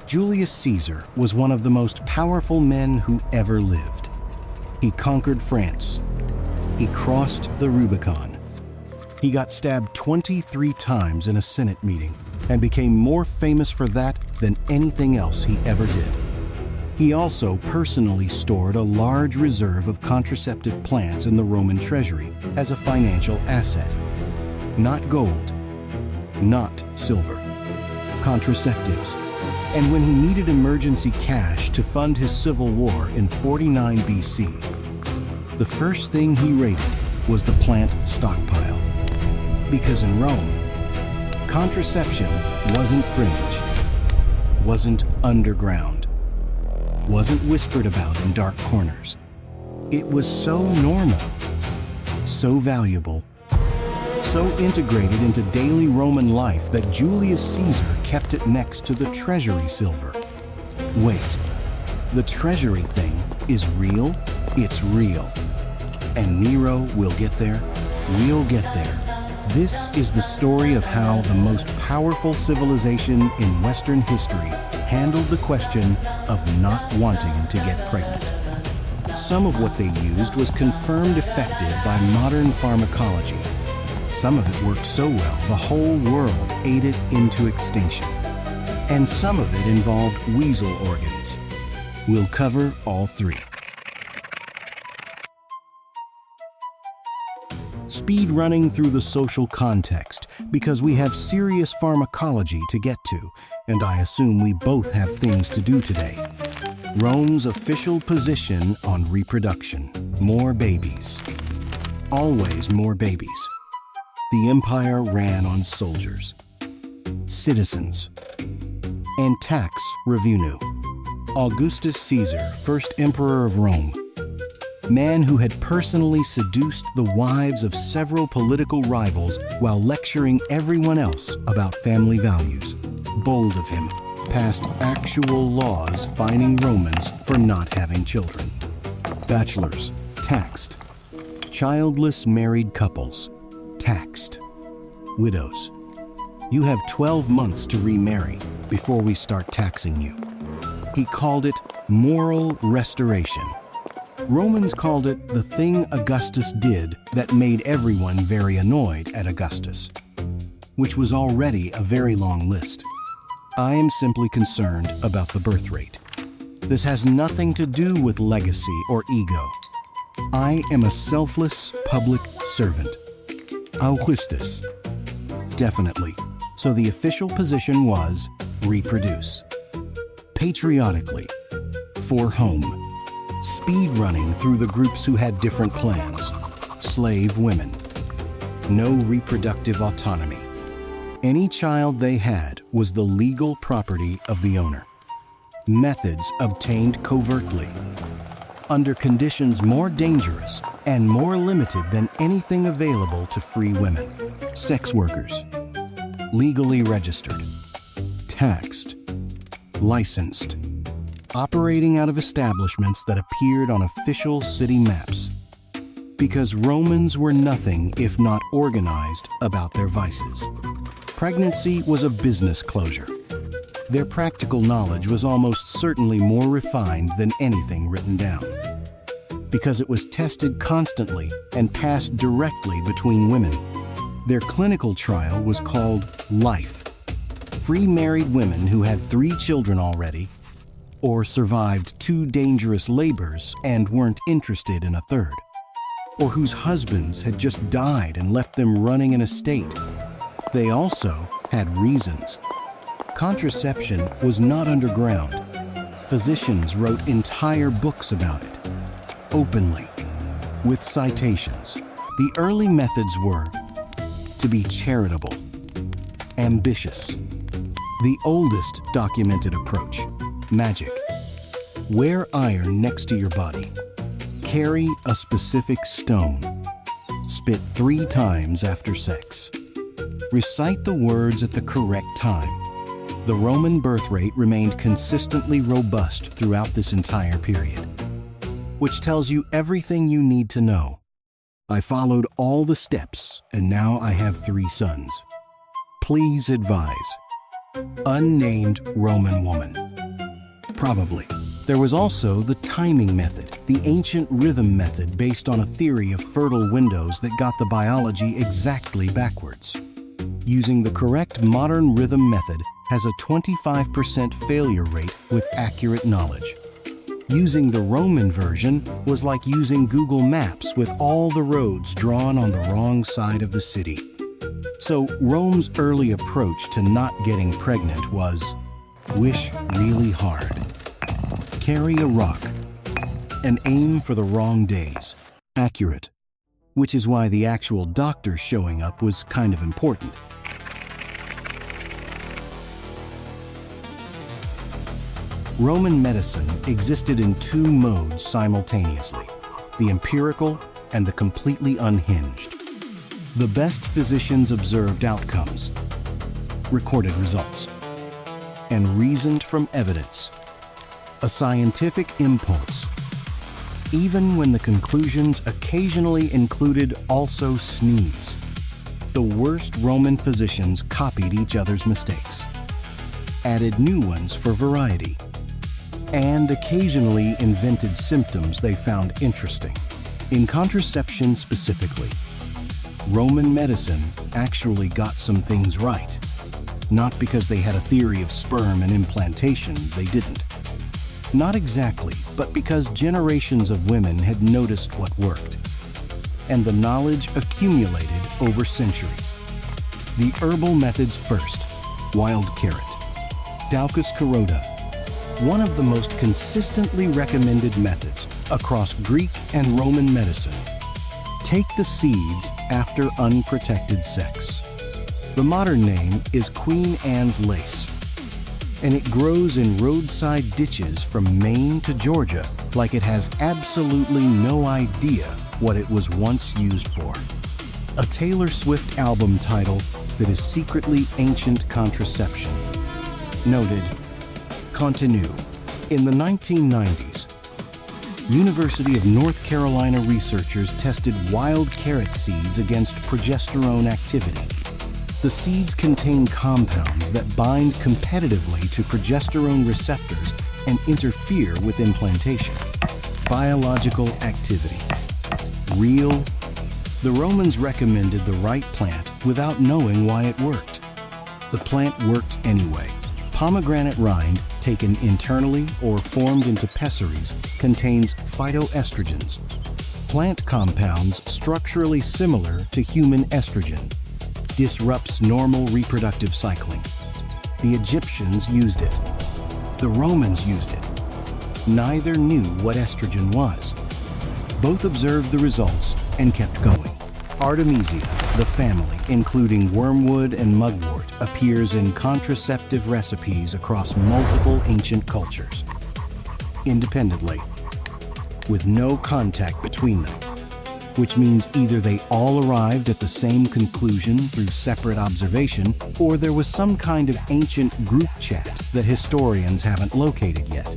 Julius Caesar was one of the most powerful men who ever lived. He conquered France. He crossed the Rubicon. He got stabbed 23 times in a Senate meeting and became more famous for that than anything else he ever did. He also personally stored a large reserve of contraceptive plants in the Roman treasury as a financial asset. Not gold, not silver, contraceptives. And when he needed emergency cash to fund his civil war in 49 BC, the first thing he raided was the plant stockpile. Because in Rome, contraception wasn't fringe, wasn't underground, wasn't whispered about in dark corners. It was so normal, so valuable, so integrated into daily Roman life that Julius Caesar kept it next to the treasury silver. Wait, the treasury thing is real? It's real. And Nero will get there. We'll get there. This is the story of how the most powerful civilization in Western history handled the question of not wanting to get pregnant. Some of what they used was confirmed effective by modern pharmacology. Some of it worked so well, the whole world ate it into extinction. And some of it involved weasel organs. We'll cover all three. Speed running through the social context because we have serious pharmacology to get to, and I assume we both have things to do today. Rome's official position on reproduction. More babies. Always more babies. The empire ran on soldiers, citizens, and tax revenue. Augustus Caesar, first emperor of Rome, man who had personally seduced the wives of several political rivals while lecturing everyone else about family values. Bold of him, passed actual laws fining Romans for not having children. Bachelors, taxed. Childless married couples, taxed. Widows, you have 12 months to remarry before we start taxing you. He called it moral restoration. Romans called it the thing Augustus did that made everyone very annoyed at Augustus, which was already a very long list. I am simply concerned about the birth rate. This has nothing to do with legacy or ego. I am a selfless public servant. Augustus. Definitely. So the official position was reproduce. Patriotically. For home. Speed running through the groups who had different plans. Slave women. No reproductive autonomy. Any child they had was the legal property of the owner. Methods obtained covertly. Under conditions more dangerous and more limited than anything available to free women. Sex workers. Legally registered. Taxed. Licensed. Operating out of establishments that appeared on official city maps. Because Romans were nothing if not organized about their vices. Pregnancy was a business closure. Their practical knowledge was almost certainly more refined than anything written down. Because it was tested constantly and passed directly between women. Their clinical trial was called life. Free married women who had 3 children already, or survived 2 dangerous labors and weren't interested in a third, or whose husbands had just died and left them running an estate. They also had reasons. Contraception was not underground. Physicians wrote entire books about it, openly, with citations. The early methods were to be charitable, ambitious. The oldest documented approach, magic. Wear iron next to your body. Carry a specific stone. Spit 3 times after sex. Recite the words at the correct time. The Roman birth rate remained consistently robust throughout this entire period, which tells you everything you need to know. I followed all the steps, and now I have 3 sons. Please advise. Unnamed Roman woman. Probably. There was also the timing method, the ancient rhythm method based on a theory of fertile windows that got the biology exactly backwards. Using the correct modern rhythm method has a 25% failure rate with accurate knowledge. Using the Roman version was like using Google Maps with all the roads drawn on the wrong side of the city. So Rome's early approach to not getting pregnant was wish really hard, carry a rock, and aim for the wrong days. Accurate, which is why the actual doctor showing up was kind of important. Roman medicine existed in two modes simultaneously, the empirical and the completely unhinged. The best physicians observed outcomes, recorded results, and reasoned from evidence. A scientific impulse, even when the conclusions occasionally included also sneeze. The worst Roman physicians copied each other's mistakes, added new ones for variety, and occasionally invented symptoms they found interesting. In contraception specifically, Roman medicine actually got some things right. Not because they had a theory of sperm and implantation, they didn't. Not exactly, but because generations of women had noticed what worked, and the knowledge accumulated over centuries. The herbal methods first, wild carrot, Daucus carota, one of the most consistently recommended methods across Greek and Roman medicine. Take the seeds after unprotected sex. The modern name is Queen Anne's lace, and it grows in roadside ditches from Maine to Georgia like it has absolutely no idea what it was once used for. A Taylor Swift album title that is secretly ancient contraception. Noted, continue. In the 1990s, University of North Carolina researchers tested wild carrot seeds against progesterone activity. The seeds contain compounds that bind competitively to progesterone receptors and interfere with implantation. Biological activity. Real. The Romans recommended the right plant without knowing why it worked. The plant worked anyway. Pomegranate rind, taken internally or formed into pessaries, contains phytoestrogens, plant compounds structurally similar to human estrogen. Disrupts normal reproductive cycling. The Egyptians used it. The Romans used it. Neither knew what estrogen was. Both observed the results and kept going. Artemisia, the family, including wormwood and mugwort, appears in contraceptive recipes across multiple ancient cultures, independently, with no contact between them, which means either they all arrived at the same conclusion through separate observation, or there was some kind of ancient group chat that historians haven't located yet.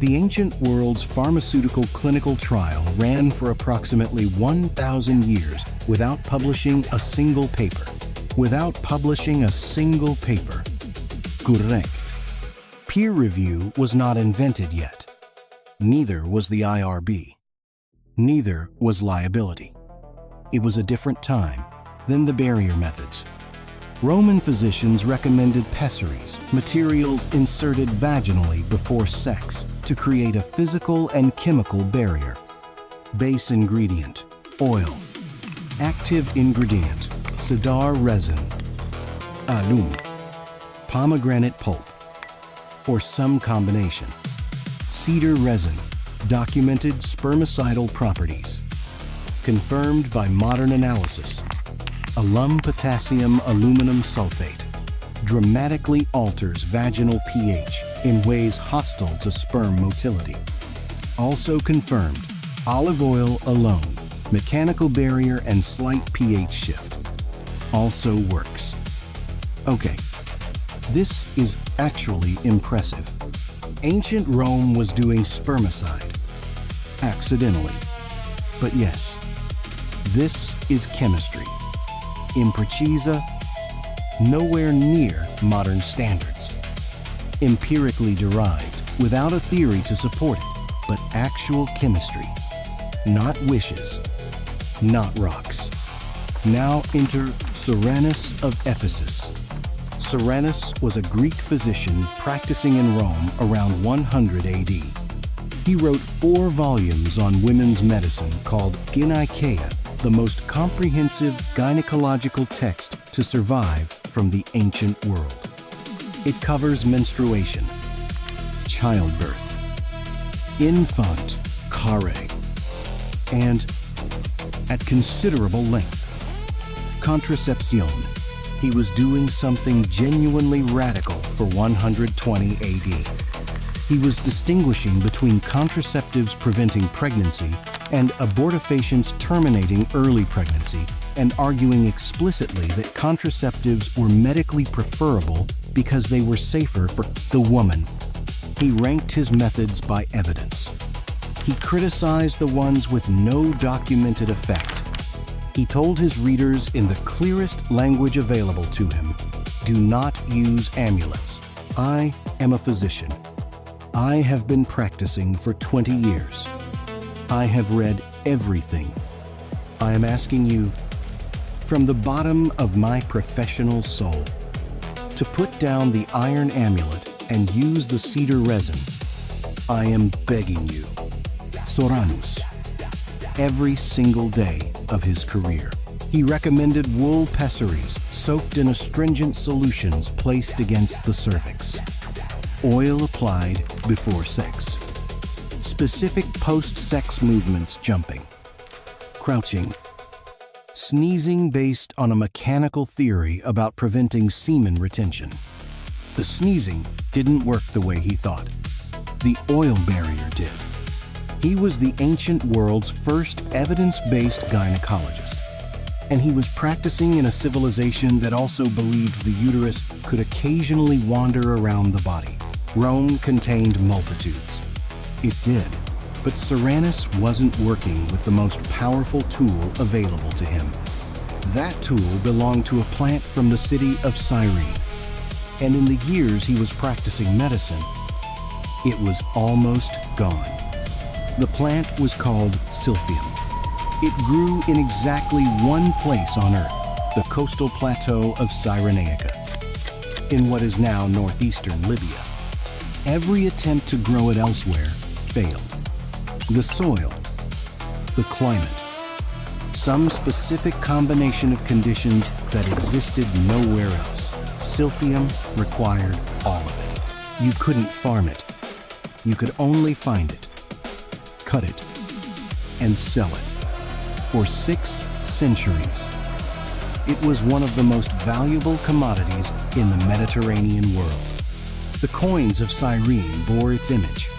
The ancient world's pharmaceutical clinical trial ran for approximately 1,000 years without publishing a single paper. Correct. Peer review was not invented yet. Neither was the IRB. Neither was liability. It was a different time than the barrier methods. Roman physicians recommended pessaries, materials inserted vaginally before sex, to create a physical and chemical barrier. Base ingredient, oil. Active ingredient, cedar resin, alum, pomegranate pulp, or some combination. Cedar resin, documented spermicidal properties. Confirmed by modern analysis. Alum potassium aluminum sulfate dramatically alters vaginal pH in ways hostile to sperm motility. Also confirmed, olive oil alone, mechanical barrier and slight pH shift. Also works. Okay, this is actually impressive. Ancient Rome was doing spermicide. Accidentally. But yes, this is chemistry. Imprecisa, nowhere near modern standards. Empirically derived, without a theory to support it, but actual chemistry. Not wishes, not rocks. Now enter Soranus of Ephesus. Soranus was a Greek physician practicing in Rome around 100 AD. He wrote 4 volumes on women's medicine called Gynecology, the most comprehensive gynecological text to survive from the ancient world. It covers menstruation, childbirth, infant carre, and, at considerable length, contraception. He was doing something genuinely radical for 120 AD. He was distinguishing between contraceptives preventing pregnancy and abortifacients terminating early pregnancy, and arguing explicitly that contraceptives were medically preferable because they were safer for the woman. He ranked his methods by evidence. He criticized the ones with no documented effect. He told his readers in the clearest language available to him, do not use amulets. I am a physician. I have been practicing for 20 years. I have read everything. I am asking you, from the bottom of my professional soul, to put down the iron amulet and use the cedar resin. I am begging you. Soranus. Every single day of his career, he recommended wool pessaries soaked in astringent solutions placed against the cervix. Oil applied before sex. Specific post-sex movements: jumping, crouching, sneezing based on a mechanical theory about preventing semen retention. The sneezing didn't work the way he thought. The oil barrier did. He was the ancient world's first evidence-based gynecologist, and he was practicing in a civilization that also believed the uterus could occasionally wander around the body. Rome contained multitudes. It did, but Soranus wasn't working with the most powerful tool available to him. That tool belonged to a plant from the city of Cyrene, and in the years he was practicing medicine, it was almost gone. The plant was called Silphium. It grew in exactly one place on Earth, the coastal plateau of Cyrenaica, in what is now northeastern Libya. Every attempt to grow it elsewhere failed. The soil, the climate, some specific combination of conditions that existed nowhere else. Silphium required all of it. You couldn't farm it. You could only find it, cut it, and sell it. For 6 centuries, it was one of the most valuable commodities in the Mediterranean world. The coins of Cyrene bore its image.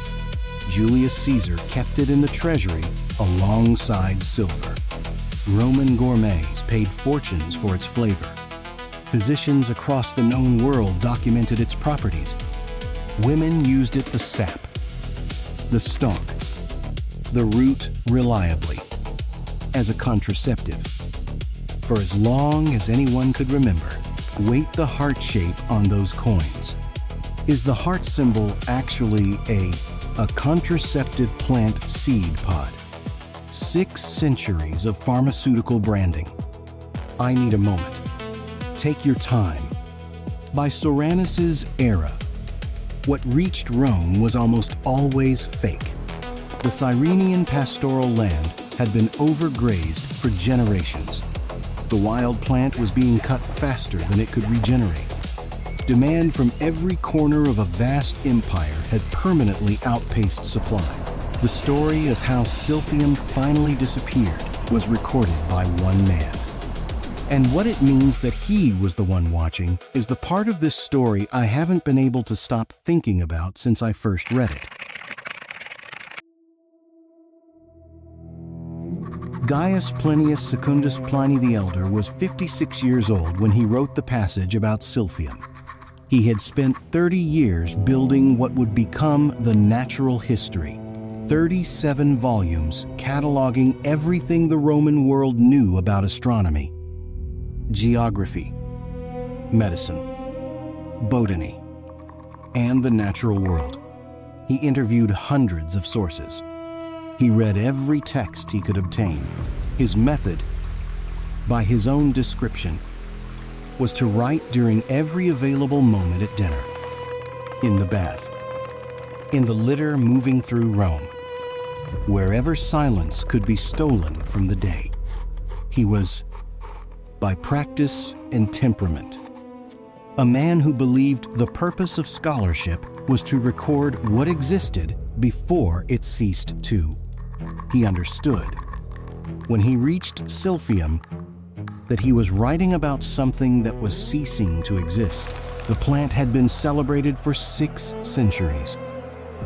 Julius Caesar kept it in the treasury alongside silver. Roman gourmets paid fortunes for its flavor. Physicians across the known world documented its properties. Women used it the sap, the stalk, the root reliably, as a contraceptive. For as long as anyone could remember, weight the heart shape on those coins. Is the heart symbol actually a contraceptive plant seed pod? 6 centuries of pharmaceutical branding. I need a moment. Take your time. By Soranus's era, what reached Rome was almost always fake. The Cyrenian pastoral land had been overgrazed for generations. The wild plant was being cut faster than it could regenerate. Demand from every corner of a vast empire had permanently outpaced supply. The story of how Silphium finally disappeared was recorded by one man. And what it means that he was the one watching is the part of this story I haven't been able to stop thinking about since I first read it. Gaius Plinius Secundus Pliny the Elder was 56 years old when he wrote the passage about Silphium. He had spent 30 years building what would become the Natural History, 37 volumes cataloging everything the Roman world knew about astronomy, geography, medicine, botany, and the natural world. He interviewed hundreds of sources. He read every text he could obtain. His method, by his own description, was to write during every available moment at dinner, in the bath, in the litter moving through Rome, wherever silence could be stolen from the day. He was, by practice and temperament, a man who believed the purpose of scholarship was to record what existed before it ceased to. He understood, when he reached Silphium, that he was writing about something that was ceasing to exist. The plant had been celebrated for 6 centuries.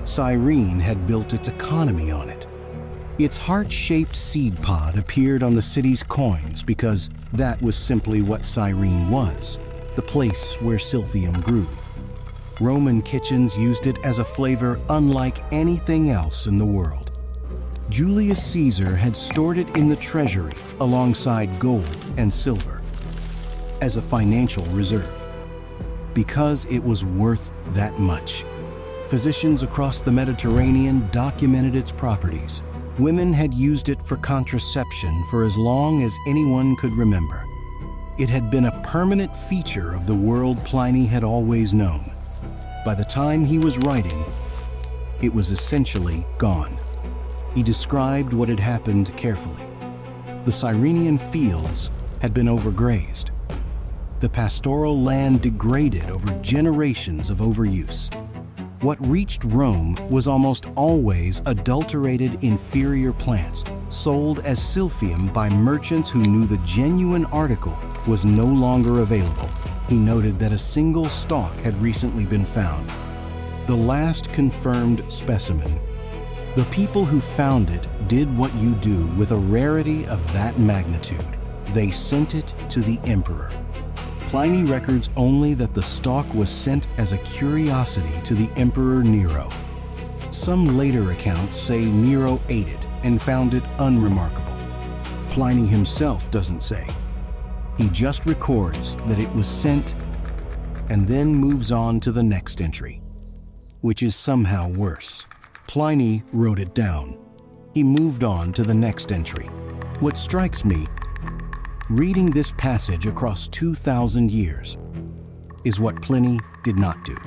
Cyrene had built its economy on it. Its heart-shaped seed pod appeared on the city's coins because that was simply what Cyrene was, the place where Silphium grew. Roman kitchens used it as a flavor unlike anything else in the world. Julius Caesar had stored it in the treasury alongside gold and silver as a financial reserve because it was worth that much. Physicians across the Mediterranean documented its properties. Women had used it for contraception for as long as anyone could remember. It had been a permanent feature of the world Pliny had always known. By the time he was writing, it was essentially gone. He described what had happened carefully. The Cyrenian fields had been overgrazed. The pastoral land degraded over generations of overuse. What reached Rome was almost always adulterated inferior plants, sold as Silphium by merchants who knew the genuine article was no longer available. He noted that a single stalk had recently been found, the last confirmed specimen. The people who found it did what you do with a rarity of that magnitude. They sent it to the emperor. Pliny records only that the stalk was sent as a curiosity to the Emperor Nero. Some later accounts say Nero ate it and found it unremarkable. Pliny himself doesn't say. He just records that it was sent and then moves on to the next entry, which is somehow worse. Pliny wrote it down. He moved on to the next entry. What strikes me, reading this passage across 2,000 years, is what Pliny did not do.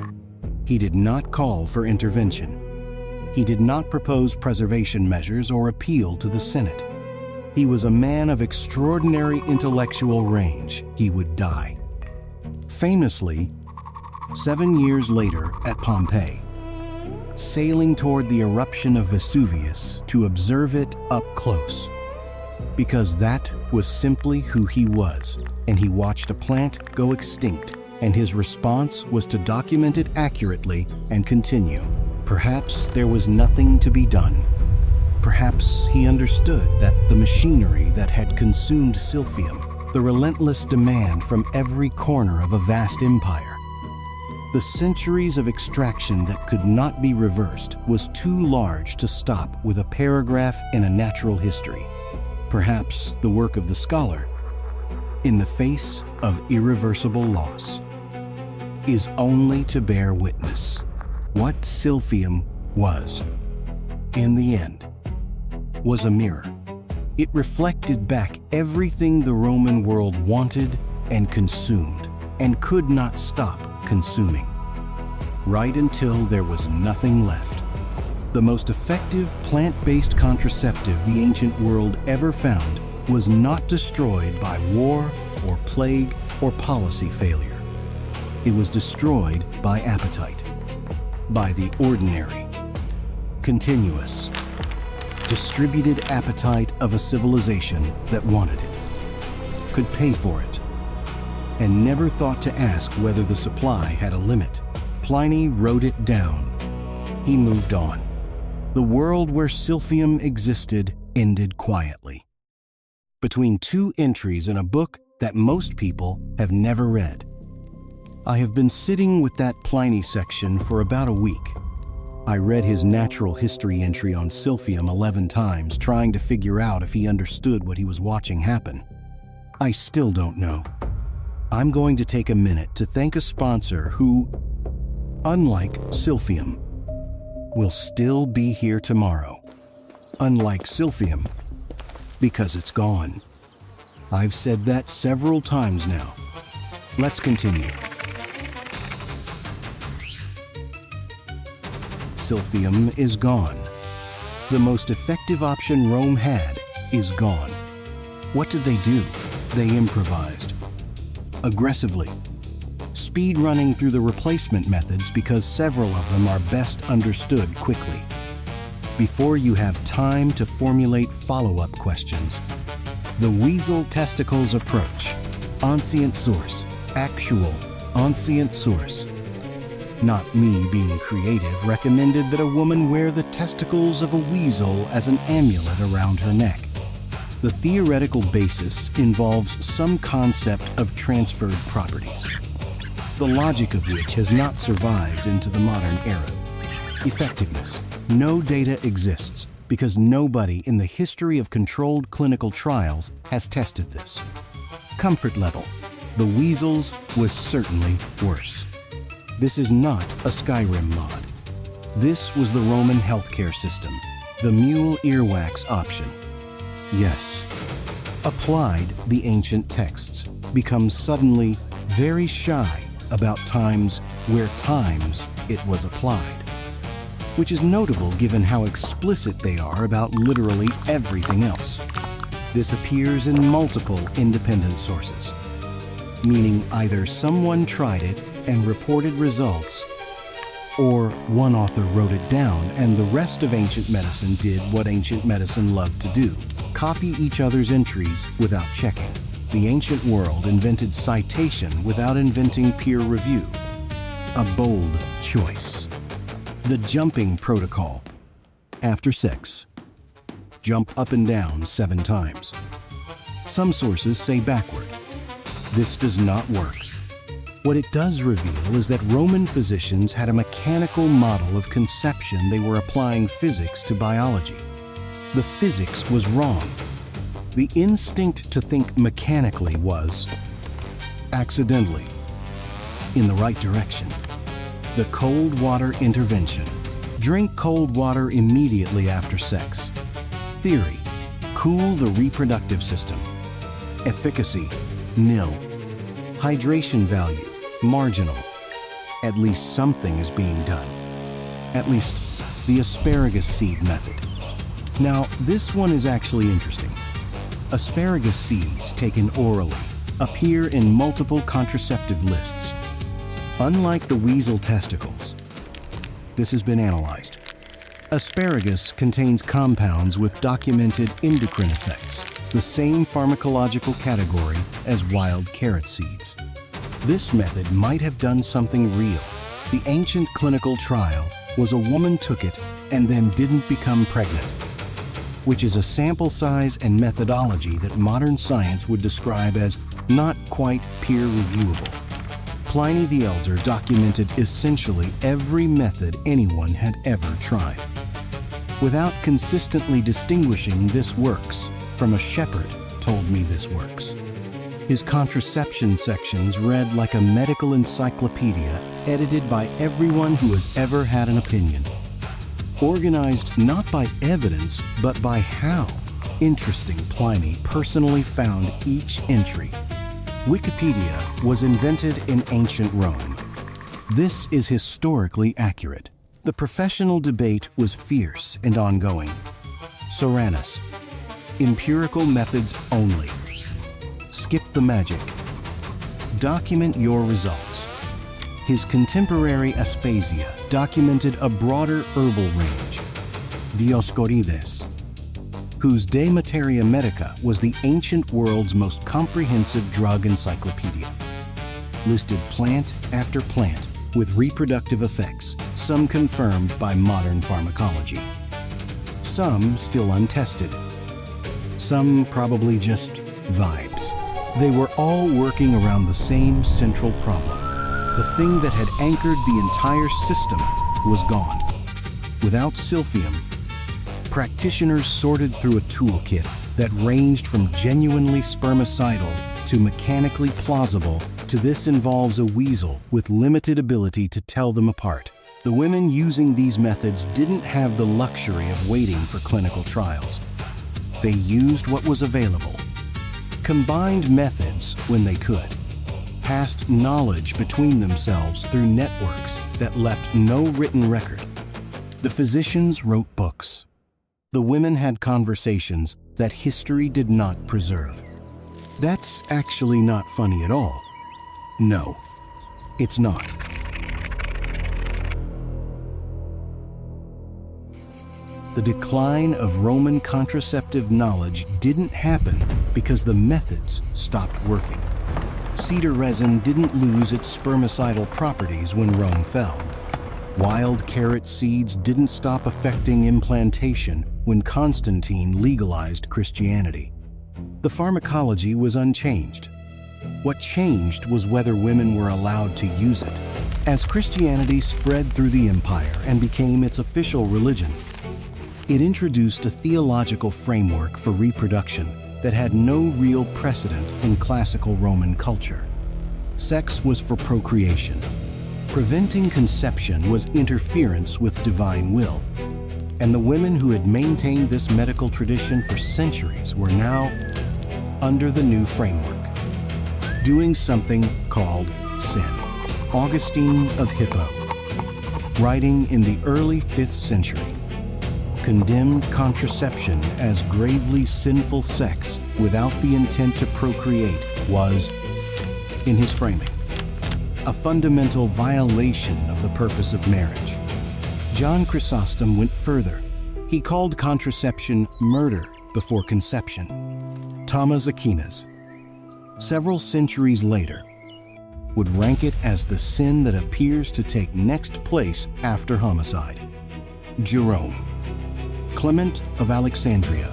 He did not call for intervention. He did not propose preservation measures or appeal to the Senate. He was a man of extraordinary intellectual range. He would die. Famously, 7 years later at Pompeii, sailing toward the eruption of Vesuvius to observe it up close, because that was simply who he was, and he watched a plant go extinct, and his response was to document it accurately and continue. Perhaps there was nothing to be done. Perhaps he understood that the machinery that had consumed Silphium, the relentless demand from every corner of a vast empire, the centuries of extraction that could not be reversed, was too large to stop with a paragraph in a natural history. Perhaps the work of the scholar, in the face of irreversible loss, is only to bear witness what Silphium was, in the end, was a mirror. It reflected back everything the Roman world wanted and consumed, and could not stop consuming, right until there was nothing left. The most effective plant-based contraceptive the ancient world ever found was not destroyed by war or plague or policy failure. It was destroyed by appetite, by the ordinary, continuous, distributed appetite of a civilization that wanted it, could pay for it, and never thought to ask whether the supply had a limit. Pliny wrote it down. He moved on. The world where Silphium existed ended quietly, between 2 entries in a book that most people have never read. I have been sitting with that Pliny section for about a week. I read his natural history entry on Silphium 11 times, trying to figure out if he understood what he was watching happen. I still don't know. I'm going to take a minute to thank a sponsor who, unlike Silphium, will still be here tomorrow. Unlike Silphium, because it's gone. I've said that several times now. Let's continue. Silphium is gone. The most effective option Rome had is gone. What did they do? They improvised. Aggressively. Speed running through the replacement methods because several of them are best understood quickly. Before you have time to formulate follow-up questions. The weasel testicles approach. Ancient source. Actual ancient source. Not me being creative recommended that a woman wear the testicles of a weasel as an amulet around her neck. The theoretical basis involves some concept of transferred properties, the logic of which has not survived into the modern era. Effectiveness. No data exists because nobody in the history of controlled clinical trials has tested this. Comfort level. The weasels was certainly worse. This is not a Skyrim mod. This was the Roman healthcare system, the mule earwax option. Yes. Applied the ancient texts, becomes suddenly very shy about times where it was applied. Which is notable given how explicit they are about literally everything else. This appears in multiple independent sources, meaning either someone tried it and reported results, or one author wrote it down and the rest of ancient medicine did what ancient medicine loved to do, copy each other's entries without checking. The ancient world invented citation without inventing peer review. A bold choice. The jumping protocol. After sex. Jump up and down 7 times. Some sources say backward. This does not work. What it does reveal is that Roman physicians had a mechanical model of conception they were applying physics to biology. The physics was wrong. The instinct to think mechanically was, accidentally, in the right direction. The cold water intervention. Drink cold water immediately after sex. Theory. Cool the reproductive system. Efficacy. Nil. Hydration value. Marginal. At least something is being done. At least the asparagus seed method. Now, this one is actually interesting. Asparagus seeds taken orally appear in multiple contraceptive lists. Unlike the weasel testicles, this has been analyzed. Asparagus contains compounds with documented endocrine effects, the same pharmacological category as wild carrot seeds. This method might have done something real. The ancient clinical trial was a woman took it and then didn't become pregnant, which is a sample size and methodology that modern science would describe as not quite peer-reviewable. Pliny the Elder documented essentially every method anyone had ever tried, without consistently distinguishing this works from a shepherd told me this works. His contraception sections read like a medical encyclopedia edited by everyone who has ever had an opinion. Organized not by evidence, but by how interesting Pliny personally found each entry. Wikipedia was invented in ancient Rome. This is historically accurate. The professional debate was fierce and ongoing. Soranus. Empirical methods only. Skip the magic. Document your results. His contemporary Aspasia documented a broader herbal range, Dioscorides, whose De Materia Medica was the ancient world's most comprehensive drug encyclopedia. Listed plant after plant with reproductive effects, some confirmed by modern pharmacology. Some still untested. Some probably just vibes. They were all working around the same central problem. The thing that had anchored the entire system was gone. Without Silphium, practitioners sorted through a toolkit that ranged from genuinely spermicidal to mechanically plausible to this involves a weasel with limited ability to tell them apart. The women using these methods didn't have the luxury of waiting for clinical trials. They used what was available, combined methods when they could, passed knowledge between themselves through networks that left no written record. The physicians wrote books. The women had conversations that history did not preserve. That's actually not funny at all. No, it's not. The decline of Roman contraceptive knowledge didn't happen because the methods stopped working. Cedar resin didn't lose its spermicidal properties when Rome fell. Wild carrot seeds didn't stop affecting implantation when Constantine legalized Christianity. The pharmacology was unchanged. What changed was whether women were allowed to use it. As Christianity spread through the empire and became its official religion, it introduced a theological framework for reproduction that had no real precedent in classical Roman culture. Sex was for procreation. Preventing conception was interference with divine will. And the women who had maintained this medical tradition for centuries were now under the new framework, doing something called sin. Augustine of Hippo, writing in the early 5th century, condemned contraception as gravely sinful sex without the intent to procreate was, in his framing, a fundamental violation of the purpose of marriage. John Chrysostom went further. He called contraception murder before conception. Thomas Aquinas, several centuries later, would rank it as the sin that appears to take next place after homicide. Jerome, Clement of Alexandria,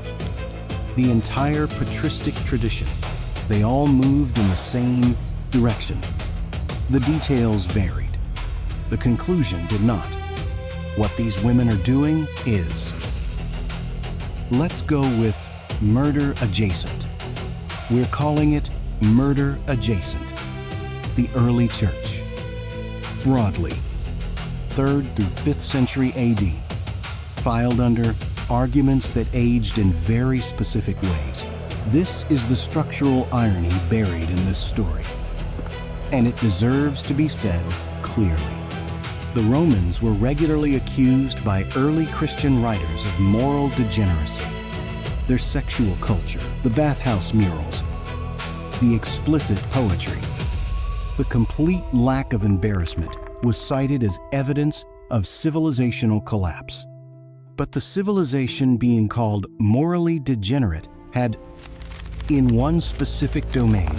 the entire patristic tradition, they all moved in the same direction. The details varied. The conclusion did not. What these women are doing is, let's go with murder adjacent. We're calling it murder adjacent. The early church, broadly, 3rd through 5th century AD, filed under arguments that aged in very specific ways. This is the structural irony buried in this story, and it deserves to be said clearly. The Romans were regularly accused by early Christian writers of moral degeneracy. Their sexual culture, the bathhouse murals, the explicit poetry, the complete lack of embarrassment was cited as evidence of civilizational collapse. But the civilization being called morally degenerate had, in one specific domain,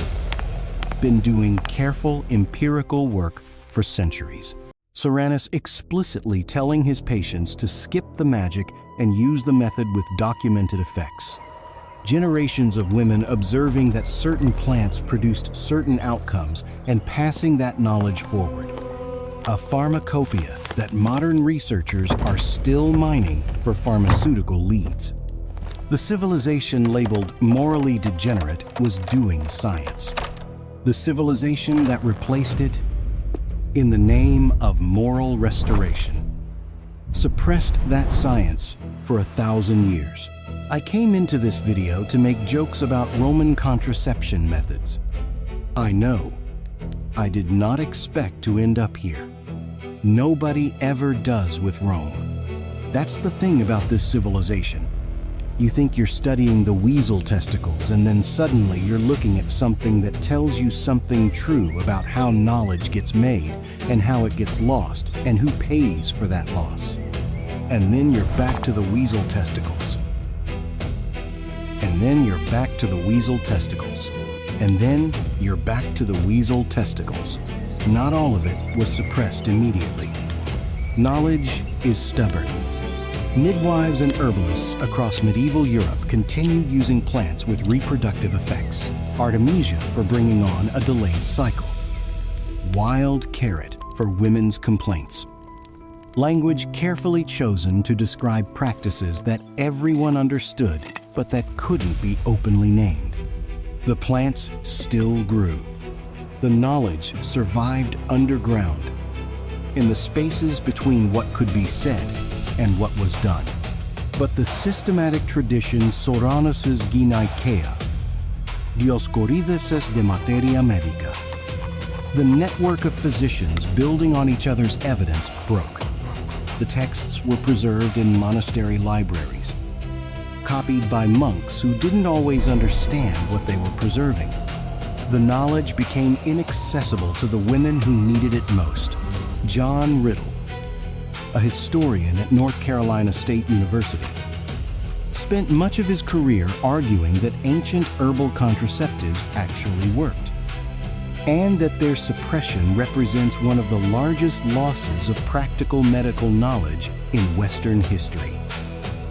been doing careful empirical work for centuries. Soranus explicitly telling his patients to skip the magic and use the method with documented effects. Generations of women observing that certain plants produced certain outcomes and passing that knowledge forward. A pharmacopoeia that modern researchers are still mining for pharmaceutical leads. The civilization labeled morally degenerate was doing science. The civilization that replaced it, in the name of moral restoration, suppressed that science for 1,000 years. I came into this video to make jokes about Roman contraception methods. I know, I did not expect to end up here. Nobody ever does with Rome. That's the thing about this civilization. You think you're studying the weasel testicles, and then suddenly you're looking at something that tells you something true about how knowledge gets made and how it gets lost and who pays for that loss. And then you're back to the weasel testicles. And then you're back to the weasel testicles. And then you're back to the weasel testicles. Not all of it was suppressed immediately. Knowledge is stubborn. Midwives and herbalists across medieval Europe continued using plants with reproductive effects. Artemisia for bringing on a delayed cycle. Wild carrot for women's complaints. Language carefully chosen to describe practices that everyone understood, but that couldn't be openly named. The plants still grew. The knowledge survived underground. in the spaces between what could be said and what was done. But the systematic tradition Soranus Gynecea, Dioscorides de Materia Medica, the network of physicians building on each other's evidence, broke. The texts were preserved in monastery libraries, copied by monks who didn't always understand what they were preserving. The knowledge became inaccessible to the women who needed it most. John Riddle, a historian at North Carolina State University, spent much of his career arguing that ancient herbal contraceptives actually worked, and that their suppression represents one of the largest losses of practical medical knowledge in Western history.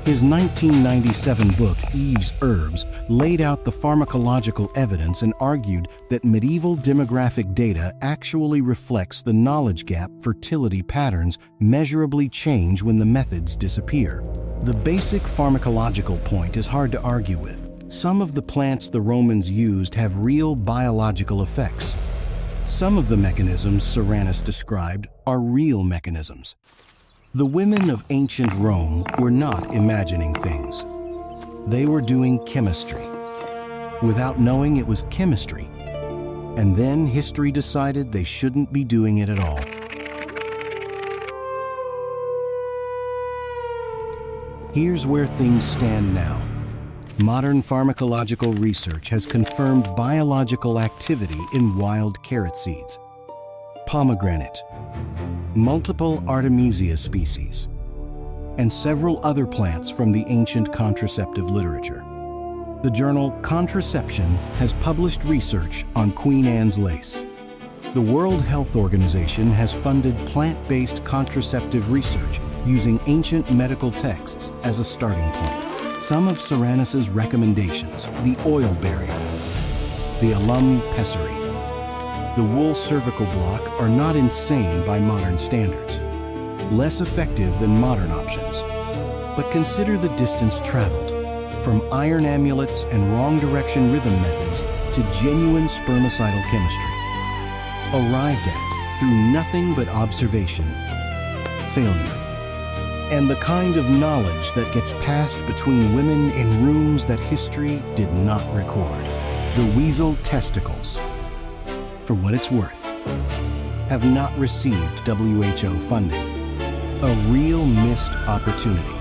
His 1997 book, Eve's Herbs, laid out the pharmacological evidence and argued that medieval demographic data actually reflects the knowledge gap. Fertility patterns measurably change when the methods disappear. The basic pharmacological point is hard to argue with. Some of the plants the Romans used have real biological effects. Some of the mechanisms Soranus described are real mechanisms. The women of ancient Rome were not imagining things. They were doing chemistry, without knowing it was chemistry. And then history decided they shouldn't be doing it at all. Here's where things stand now. Modern pharmacological research has confirmed biological activity in wild carrot seeds, pomegranate, multiple Artemisia species, and several other plants from the ancient contraceptive literature. The journal Contraception has published research on Queen Anne's lace. The World Health Organization has funded plant-based contraceptive research using ancient medical texts as a starting point. Some of Soranus's recommendations: the oil barrier, the alum pessary, the wool cervical block, are not insane by modern standards, less effective than modern options. But consider the distance traveled, from iron amulets and wrong direction rhythm methods to genuine spermicidal chemistry, arrived at through nothing but observation, failure, and the kind of knowledge that gets passed between women in rooms that history did not record. The weasel testicles, for what it's worth, have not received WHO funding. A real missed opportunity.